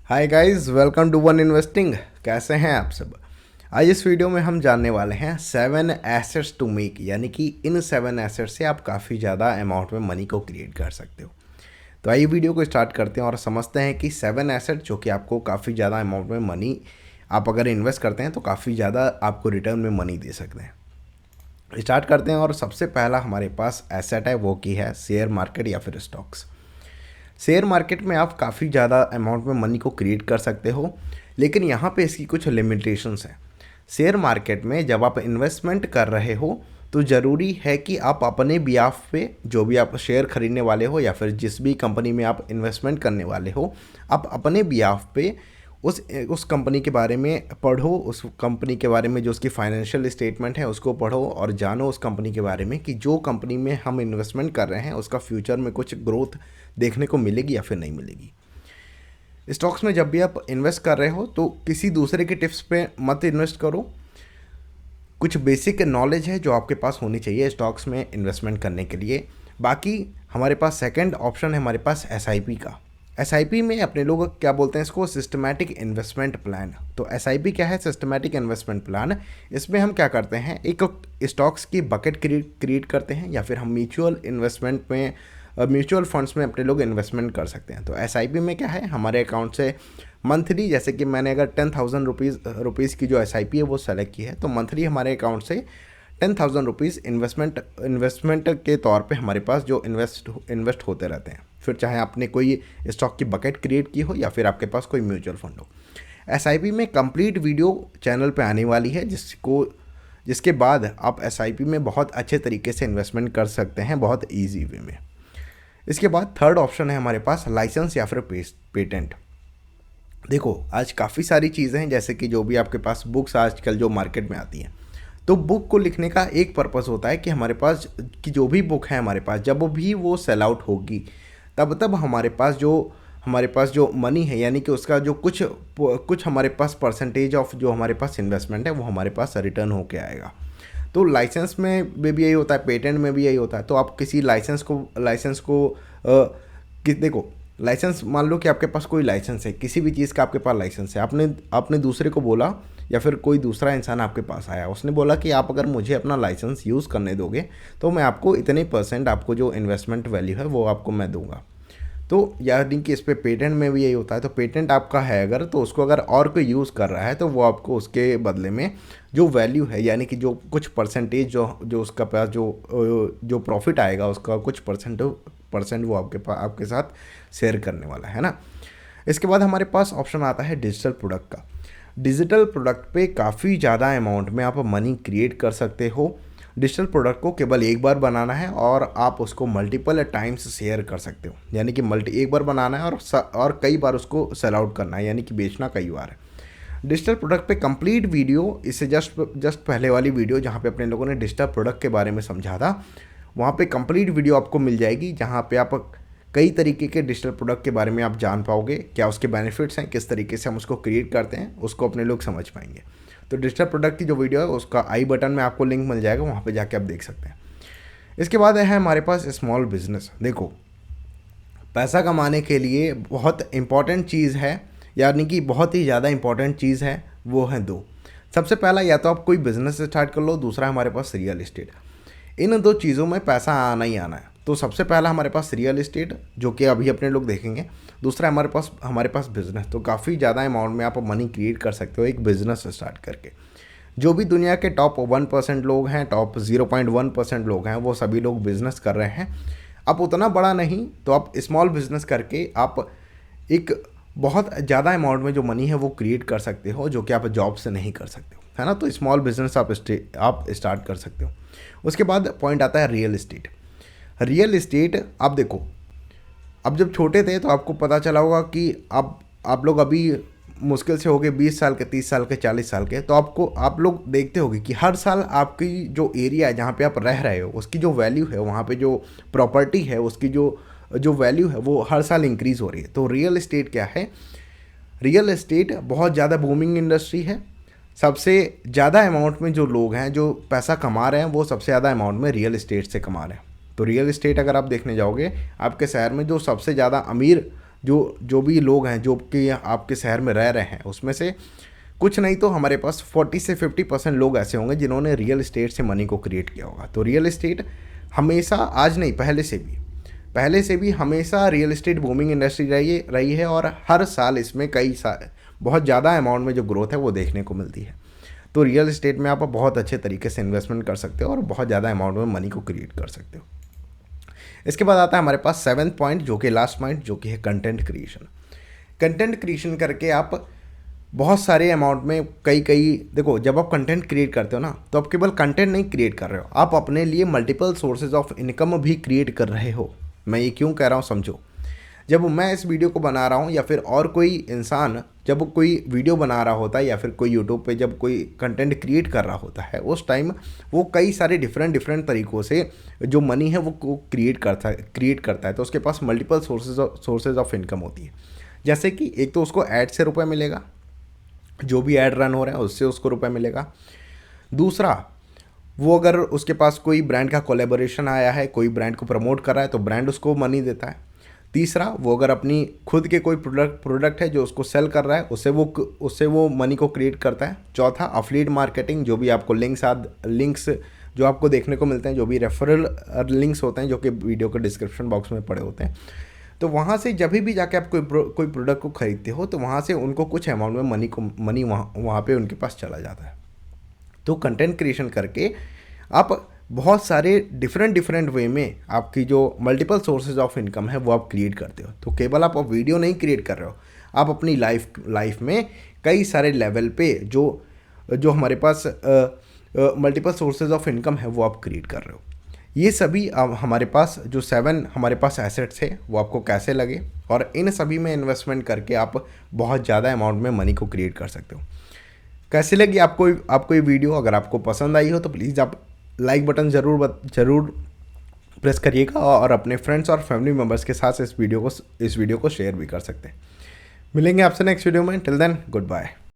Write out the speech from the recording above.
Hi guys, welcome to one investing. कैसे हैं आप सब। आज इस वीडियो में हम जानने वाले हैं 7 एसेट्स टू मेक, यानी कि इन 7 एसेट्स से आप काफ़ी ज़्यादा अमाउंट में मनी को क्रिएट कर सकते हो। तो आइए वीडियो को स्टार्ट करते हैं और समझते हैं कि 7 एसेट जो कि आपको काफ़ी ज़्यादा अमाउंट में मनी, आप अगर इन्वेस्ट करते हैं तो काफ़ी ज़्यादा आपको रिटर्न में मनी दे सकते हैं। स्टार्ट करते हैं और सबसे पहला हमारे पास एसेट है वो की है शेयर मार्केट या फिर स्टॉक्स। शेयर मार्केट में आप काफ़ी ज़्यादा अमाउंट में मनी को क्रिएट कर सकते हो, लेकिन यहाँ पे इसकी कुछ लिमिटेशंस हैं। शेयर मार्केट में जब आप इन्वेस्टमेंट कर रहे हो तो ज़रूरी है कि आप अपने बिहाफ पे जो भी आप शेयर खरीदने वाले हो या फिर जिस भी कंपनी में आप इन्वेस्टमेंट करने वाले हो, आप अपने बिहाफ पे उस कंपनी के बारे में पढ़ो, उस कंपनी के बारे में जो उसकी फाइनेंशियल स्टेटमेंट है उसको पढ़ो और जानो उस कंपनी के बारे में कि जो कंपनी में हम इन्वेस्टमेंट कर रहे हैं उसका फ्यूचर में कुछ ग्रोथ देखने को मिलेगी या फिर नहीं मिलेगी। स्टॉक्स में जब भी आप इन्वेस्ट कर रहे हो तो किसी दूसरे के टिप्स पे मत इन्वेस्ट करो। कुछ बेसिक नॉलेज है जो आपके पास होनी चाहिए स्टॉक्स में इन्वेस्टमेंट करने के लिए। बाकी हमारे पास सेकंड ऑप्शन है हमारे पास एसआईपी का। एसआईपी में अपने लोग क्या बोलते हैं इसको, सिस्टमैटिक इन्वेस्टमेंट प्लान। तो एसआईपी क्या है, सिस्टमैटिक इन्वेस्टमेंट प्लान। इसमें हम क्या करते हैं, एक स्टॉक्स की बकेट क्रिएट करते हैं या फिर हम म्यूचुअल इन्वेस्टमेंट में म्यूचुअल फंड्स में अपने लोग इन्वेस्टमेंट कर सकते हैं। तो एसआईपी में क्या है, हमारे अकाउंट से मंथली, जैसे कि मैंने अगर 10,000 रुपीज़ की जो एसआईपी है वो सेलेक्ट की है, तो मंथली हमारे अकाउंट से 10,000 रुपीज़ इन्वेस्टमेंट के तौर पे हमारे पास जो इन्वेस्ट होते रहते हैं। फिर चाहे आपने कोई स्टॉक की बकेट क्रिएट की हो या फिर आपके पास कोई म्यूचुअल फंड हो। एसआईपी में कंप्लीट वीडियो चैनल पे आने वाली है जिसके बाद आप एसआईपी में बहुत अच्छे तरीके से इन्वेस्टमेंट कर सकते हैं, बहुत ईजी वे में। इसके बाद थर्ड ऑप्शन है हमारे पास लाइसेंस या फिर पेटेंट। देखो, आज काफ़ी सारी चीज़ें हैं, जैसे कि जो भी आपके पास बुक्स आजकल जो मार्केट में आती हैं, तो बुक को लिखने का एक पर्पस होता है कि हमारे पास की जो भी बुक है हमारे पास जब भी वो सेल आउट होगी तब हमारे पास जो मनी है, यानी कि उसका जो कुछ हमारे पास परसेंटेज ऑफ जो हमारे पास इन्वेस्टमेंट है वो हमारे पास रिटर्न होके आएगा। तो लाइसेंस में भी यही होता है, पेटेंट में भी यही होता है। तो आप किसी लाइसेंस को देखो, लाइसेंस मान लो कि आपके पास कोई लाइसेंस है, किसी भी चीज़ का आपके पास लाइसेंस है, आपने दूसरे को बोला या फिर कोई दूसरा इंसान आपके पास आया, उसने बोला कि आप अगर मुझे अपना लाइसेंस यूज़ करने दोगे तो मैं आपको इतने % आपको जो इन्वेस्टमेंट वैल्यू है वो आपको मैं दूंगा। तो यानी कि इस पे पेटेंट में भी यही होता है। तो पेटेंट आपका है अगर, तो उसको अगर और कोई यूज़ कर रहा है तो वो आपको उसके बदले में जो वैल्यू है, यानी कि जो कुछ परसेंटेज जो उसका पास जो प्रॉफिट आएगा उसका कुछ परसेंट वो आपके साथ शेयर करने वाला है ना। इसके बाद हमारे पास ऑप्शन आता है डिजिटल प्रोडक्ट का। डिजिटल प्रोडक्ट पे काफ़ी ज़्यादा अमाउंट में आप मनी क्रिएट कर सकते हो। डिजिटल प्रोडक्ट को केवल एक बार बनाना है और आप उसको मल्टीपल टाइम्स शेयर कर सकते हो, यानी कि एक बार बनाना है और कई बार उसको सेल आउट करना है, यानी कि बेचना कई बार है। डिजिटल प्रोडक्ट पे कंप्लीट वीडियो, इससे जस्ट पहले वाली वीडियो जहाँ पे अपने लोगों ने डिजिटल प्रोडक्ट के बारे में समझा था, वहाँ पे कंप्लीट वीडियो आपको मिल जाएगी, जहाँ पे आप कई तरीके के डिजिटल प्रोडक्ट के बारे में आप जान पाओगे, क्या उसके बेनिफिट्स हैं, किस तरीके से हम उसको क्रिएट करते हैं, उसको अपने लोग समझ पाएंगे। तो डिजिटल प्रोडक्ट की जो वीडियो है उसका आई बटन में आपको लिंक मिल जाएगा, वहाँ पे जाके आप देख सकते हैं। इसके बाद है हमारे पास स्मॉल बिजनेस। देखो, पैसा कमाने के लिए बहुत इंपॉर्टेंट चीज़ है, यानी कि बहुत ही ज़्यादा इंपॉर्टेंट चीज़ है, वो है दो। सबसे पहला, या तो आप कोई बिजनेस स्टार्ट कर लो, दूसरा हमारे पास रियल इस्टेट। इन दो चीज़ों में पैसा आना ही आना है। तो सबसे पहला हमारे पास रियल इस्टेट, जो कि अभी अपने लोग देखेंगे। दूसरा हमारे पास बिजनेस। तो काफ़ी ज़्यादा अमाउंट में आप मनी क्रिएट कर सकते हो एक बिजनेस स्टार्ट करके। जो भी दुनिया के टॉप 1% लोग हैं, टॉप 0.1% लोग हैं, वो सभी लोग बिजनेस कर रहे हैं। आप उतना बड़ा नहीं तो आप स्मॉल बिजनेस करके आप एक बहुत ज़्यादा अमाउंट में जो मनी है वो क्रिएट कर सकते हो, जो कि आप जॉब से नहीं कर सकते हो, है ना। तो स्मॉल बिजनेस आप स्टार्ट कर सकते हो। उसके बाद पॉइंट आता है रियल इस्टेट। रियल इस्टेट, आप देखो, अब जब छोटे थे तो आपको पता चला होगा कि आप लोग अभी मुश्किल से होगे 20 साल के, 30 साल के, 40 साल के, तो आप लोग देखते होगे कि हर साल आपकी जो एरिया है जहाँ पे आप रह रहे हो उसकी जो वैल्यू है, वहाँ पे जो प्रॉपर्टी है उसकी जो वैल्यू है वो हर साल इंक्रीज़ हो रही है। तो रियल इस्टेट क्या है, रियल इस्टेट बहुत ज़्यादा बूमिंग इंडस्ट्री है। सबसे ज़्यादा अमाउंट में जो लोग हैं जो पैसा कमा रहे हैं वो सबसे ज़्यादा अमाउंट में रियल इस्टेट से कमा रहे हैं। तो रियल इस्टेट अगर आप देखने जाओगे, आपके शहर में जो सबसे ज़्यादा अमीर जो भी लोग हैं जो कि आपके शहर में रह रहे हैं, उसमें से कुछ नहीं तो हमारे पास 40 से 50% लोग ऐसे होंगे जिन्होंने रियल इस्टेट से मनी को क्रिएट किया होगा। तो रियल इस्टेट हमेशा, आज नहीं पहले से भी हमेशा रियल इस्टेट बूमिंग इंडस्ट्री रही है और हर साल इसमें बहुत ज़्यादा अमाउंट में जो ग्रोथ है वो देखने को मिलती है। तो रियल इस्टेट में आप बहुत अच्छे तरीके से इन्वेस्टमेंट कर सकते हो और बहुत ज़्यादा अमाउंट में मनी को क्रिएट कर सकते हो। इसके बाद आता है हमारे पास 7th पॉइंट, जो कि लास्ट पॉइंट, जो कि है कंटेंट क्रिएशन। कंटेंट क्रिएशन करके आप बहुत सारे अमाउंट में देखो, जब आप कंटेंट क्रिएट करते हो ना, तो आप केवल कंटेंट नहीं क्रिएट कर रहे हो, आप अपने लिए मल्टीपल सोर्सेज ऑफ इनकम भी क्रिएट कर रहे हो। मैं ये क्यों कह रहा हूँ समझो। जब मैं इस वीडियो को बना रहा हूँ या फिर और कोई इंसान जब कोई वीडियो बना रहा होता है या फिर कोई यूट्यूब पे जब कोई कंटेंट क्रिएट कर रहा होता है, उस टाइम वो कई सारे डिफरेंट तरीक़ों से जो मनी है वो क्रिएट करता है। तो उसके पास मल्टीपल सोर्सेज ऑफ इनकम होती है। जैसे कि एक तो उसको ऐड से रुपये मिलेगा, जो भी ऐड रन हो रहा है उससे उसको रुपये मिलेगा। दूसरा, वो अगर उसके पास कोई ब्रांड का कोलैबोरेशन आया है, कोई ब्रांड को प्रमोट कर रहा है तो ब्रांड उसको मनी देता है। तीसरा, वो अगर अपनी खुद के कोई प्रोडक्ट है जो उसको सेल कर रहा है, उससे वो मनी को क्रिएट करता है। चौथा, अफिलिएट मार्केटिंग, जो भी आपको लिंक्स जो आपको देखने को मिलते हैं, जो भी रेफरल लिंक्स होते हैं जो कि वीडियो के डिस्क्रिप्शन बॉक्स में पड़े होते हैं, तो वहाँ से जब भी जाके आप कोई प्रोडक्ट को खरीदते हो तो वहाँ से उनको कुछ अमाउंट में मनी वहाँ पे उनके पास चला जाता है। तो कंटेंट क्रिएशन करके आप बहुत सारे डिफरेंट वे में आपकी जो मल्टीपल सोर्सेज ऑफ इनकम है वो आप क्रिएट करते हो। तो केवल आप वीडियो नहीं क्रिएट कर रहे हो, आप अपनी लाइफ में कई सारे लेवल पे जो हमारे पास मल्टीपल सोर्सेज ऑफ इनकम है वो आप क्रिएट कर रहे हो। ये सभी हमारे पास जो 7 हमारे पास एसेट्स है वो आपको कैसे लगे, और इन सभी में इन्वेस्टमेंट करके आप बहुत ज़्यादा अमाउंट में मनी को क्रिएट कर सकते हो। कैसे लगी आपको ये वीडियो? अगर आपको पसंद आई हो तो प्लीज़ आप लाइक बटन ज़रूर प्रेस करिएगा और अपने फ्रेंड्स और फैमिली मेम्बर्स के साथ इस वीडियो को शेयर भी कर सकते हैं। मिलेंगे आपसे नेक्स्ट वीडियो में। Till then, good bye.